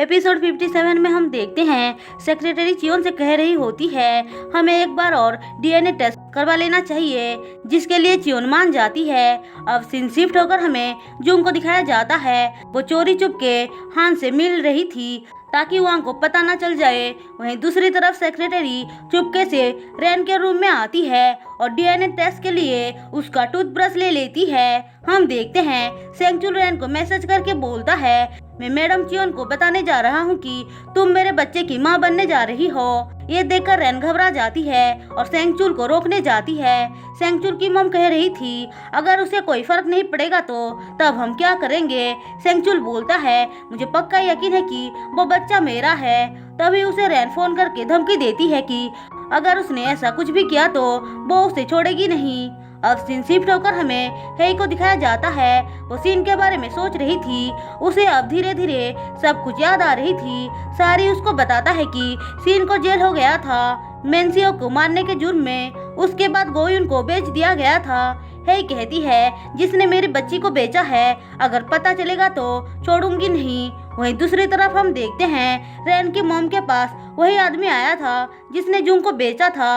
Episode 57 में हम देखते हैं सेक्रेटरी चियोन से कह रही होती है हमें एक बार और डीएनए टेस्ट करवा लेना चाहिए, जिसके लिए चियोन मान जाती है। अब सीन शिफ्ट होकर हमें जूंग को दिखाया जाता है वो चोरी चुपके हान से मिल रही थी ताकि वांग को पता न चल जाए। वहीं दूसरी तरफ सेक्रेटरी चुपके से रैन के रूम में आती है और डीएनए टेस्ट के लिए उसका टूथब्रश ले लेती है। हम देखते हैं सेंगचुल रैन को मैसेज करके बोलता है मैं मैडम चियोन को बताने जा रहा हूँ कि तुम मेरे बच्चे की माँ बनने जा रही हो। ये देखकर रैन घबरा जाती है और सेंगचुल को रोकने जाती है। सेंगचुल की मम कह रही थी अगर उसे कोई फर्क नहीं पड़ेगा तो तब हम क्या करेंगे। सेंगचुल बोलता है मुझे पक्का यकीन है कि वो बच्चा मेरा है। तभी उसे रैन फोन करके धमकी देती है कि अगर उसने ऐसा कुछ भी किया तो वो उसे छोड़ेगी नहीं। अब सीन शिफ्ट होकर हमें हेई को दिखाया जाता है। वो सीन के बारे में सोच रही थी, उसे अब धीरे धीरे सब कुछ याद आ रही थी। सारी उसको बताता है कि सीन को जेल हो गया था मेंसियो को मारने के जुर्म में, उसके बाद गोयुन को बेच दिया गया था। हेई कहती है जिसने मेरी बच्ची को बेचा है अगर पता चलेगा तो छोड़ूंगी नहीं। वहीं दूसरी तरफ हम देखते हैं रैन की मॉम के पास वही आदमी आया था जिसने जूंग को बेचा था।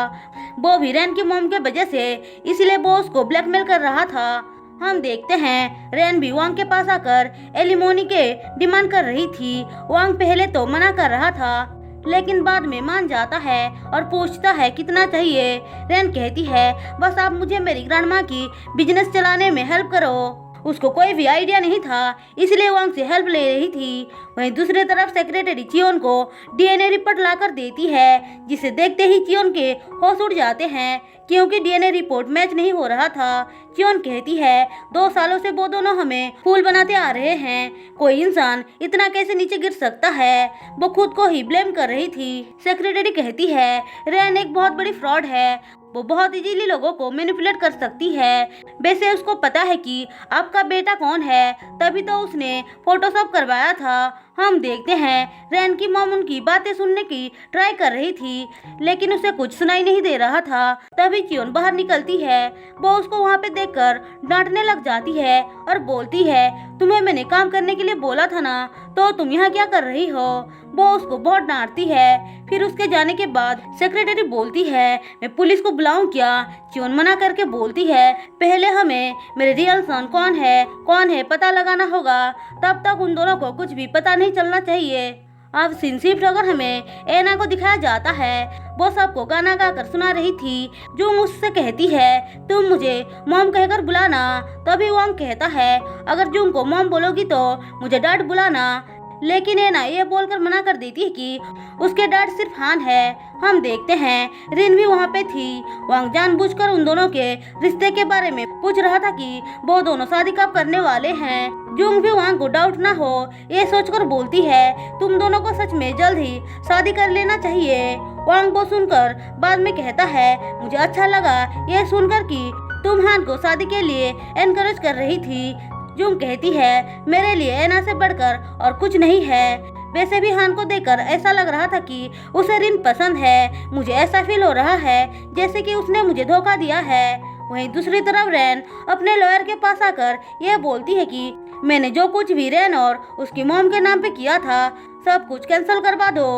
वो भी रैन की मॉम के वजह से, इसलिए वो उसको ब्लैकमेल कर रहा था। हम देखते हैं रैन भी वांग के पास आकर एलिमोनी के डिमांड कर रही थी। वांग पहले तो मना कर रहा था लेकिन बाद में मान जाता है और पूछता है कितना चाहिए। रैन कहती है बस आप मुझे मेरी ग्रैंडमा की बिजनेस चलाने में हेल्प करो। उसको कोई भी आइडिया नहीं था इसलिए वांग से हेल्प ले रही थी। वहीं दूसरी तरफ सेक्रेटरी चियोन को डीएनए रिपोर्ट लाकर देती है, जिसे देखते ही चियोन के होश उड़ जाते हैं क्योंकि डीएनए रिपोर्ट मैच नहीं हो रहा था। चियोन कहती है 2 सालों से वो दोनों हमें फूल बनाते आ रहे हैं, कोई इंसान इतना कैसे नीचे गिर सकता है। वो खुद को ही ब्लेम कर रही थी। सेक्रेटरी कहती है रैन एक बहुत बड़ी फ्रॉड है, वो बहुत इजीली लोगों को मैनिपुलेट कर सकती है। वैसे उसको पता है कि आपका बेटा कौन है, तभी तो उसने फोटोशॉप करवाया था। हम देखते हैं रैन की मॉम उनकी बातें सुनने की ट्राई कर रही थी लेकिन उसे कुछ सुनाई नहीं दे रहा था। तभी चियोन बाहर निकलती है। वो उसको वहाँ पे देखकर डांटने लग जाती है और बोलती है तुम्हें मैंने काम करने के लिए बोला था ना, तो तुम यहाँ क्या कर रही हो। वो उसको बहुत डांटती है। फिर उसके जाने के बाद सेक्रेटरी बोलती है मैं पुलिस को बुलाऊं क्या। चियोन मना करके बोलती है पहले हमें मेरे रियल सन कौन है पता लगाना होगा, तब तक उन दोनों को कुछ भी पता नहीं चलना चाहिए। अब सीन शिफ्ट होकर हमें एना को दिखाया जाता है। वो सबको गाना गाकर सुना रही थी। जो मुझसे कहती है तुम मुझे मॉम कहकर बुलाना। तभी वांग कहता है अगर जूंग को मॉम बोलोगी तो मुझे डैड बुलाना। लेकिन एना ये बोलकर मना कर देती है कि उसके डैड सिर्फ हान है। हम देखते हैं रिन भी वहाँ पे थी। वांग जानबूझकर उन दोनों के रिश्ते के बारे में पूछ रहा था कि वो दोनों शादी कब करने वाले हैं। जूंग भी वांग को डाउट ना हो ये सोचकर बोलती है तुम दोनों को सच में जल्द ही शादी कर लेना चाहिए। वांग वो सुनकर बाद में कहता है मुझे अच्छा लगा ये सुनकर कि तुम हान को शादी के लिए एनकरेज कर रही थी। जूंग कहती है मेरे लिए एना से बढ़कर और कुछ नहीं है। वैसे भी हान को देखकर ऐसा लग रहा था कि उसे रिन पसंद है। मुझे ऐसा फील हो रहा है जैसे कि उसने मुझे धोखा दिया है। वहीं दूसरी तरफ रैन अपने लॉयर के पास आकर यह बोलती है कि मैंने जो कुछ भी रैन और उसकी मॉम के नाम पे किया था सब कुछ कैंसिल करवा दो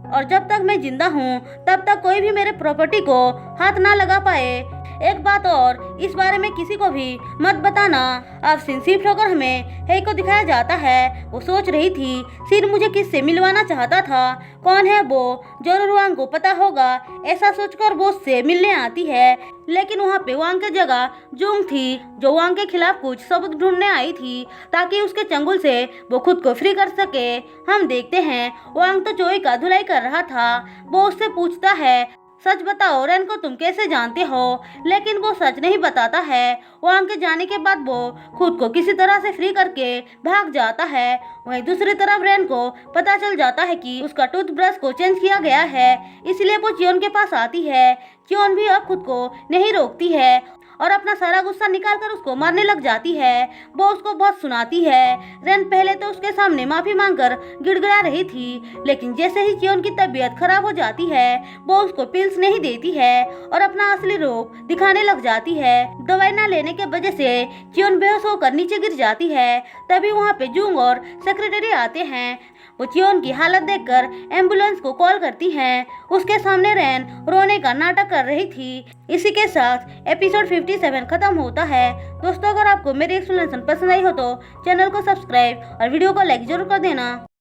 और जब तक मैं जिंदा हूँ तब तक कोई भी मेरे प्रॉपर्टी को हाथ ना लगा पाए। एक बात और, इस बारे में किसी को भी मत बताना। अब सीन शिफ्ट होकर हमें हेई को दिखाया जाता है। वो सोच रही थी सीन मुझे किससे मिलवाना चाहता था, कौन है वो, जरूर वांग को पता होगा। ऐसा सोचकर वो उससे मिलने आती है लेकिन वहाँ पे वांग की जगह जूंग थी जो वांग के खिलाफ कुछ सबूत ढूंढने आई थी ताकि उसके चंगुल से वो खुद को फ्री कर सके। हम देखते हैं वांग तो चोई का धुलाई कर रहा था। वो उससे पूछता है सच बताओ रैन को तुम कैसे जानते हो, लेकिन वो सच नहीं बताता है। वांग के जाने के बाद वो खुद को किसी तरह से फ्री करके भाग जाता है। वहीं दूसरी तरफ रैन को पता चल जाता है कि उसका टूथब्रश को चेंज किया गया है, इसलिए वो चियोन के पास आती है। चियोन भी अब खुद को नहीं रोकती है और अपना सारा गुस्सा निकालकर उसको मारने लग जाती है। वो उसको बहुत सुनाती है। रैन पहले तो उसके सामने माफी मांगकर गिड़गिड़ा रही थी लेकिन जैसे ही चियोन की तबीयत खराब हो जाती है वो उसको पिल्स नहीं देती है और अपना असली रूप दिखाने लग जाती है। दवाई न लेने के वजह से चियोन बेहोश होकर नीचे गिर जाती है। तभी वहाँ पे जूंग और सेक्रेटरी आते हैं। वो चियोन की हालत देखकर एम्बुलेंस को कॉल करती हैं। उसके सामने रैन रोने का नाटक कर रही थी। इसी के साथ एपिसोड 57 खत्म होता है। दोस्तों, अगर आपको मेरी एक्सप्लेनेशन पसंद आई हो तो चैनल को सब्सक्राइब और वीडियो को लाइक जरूर कर देना।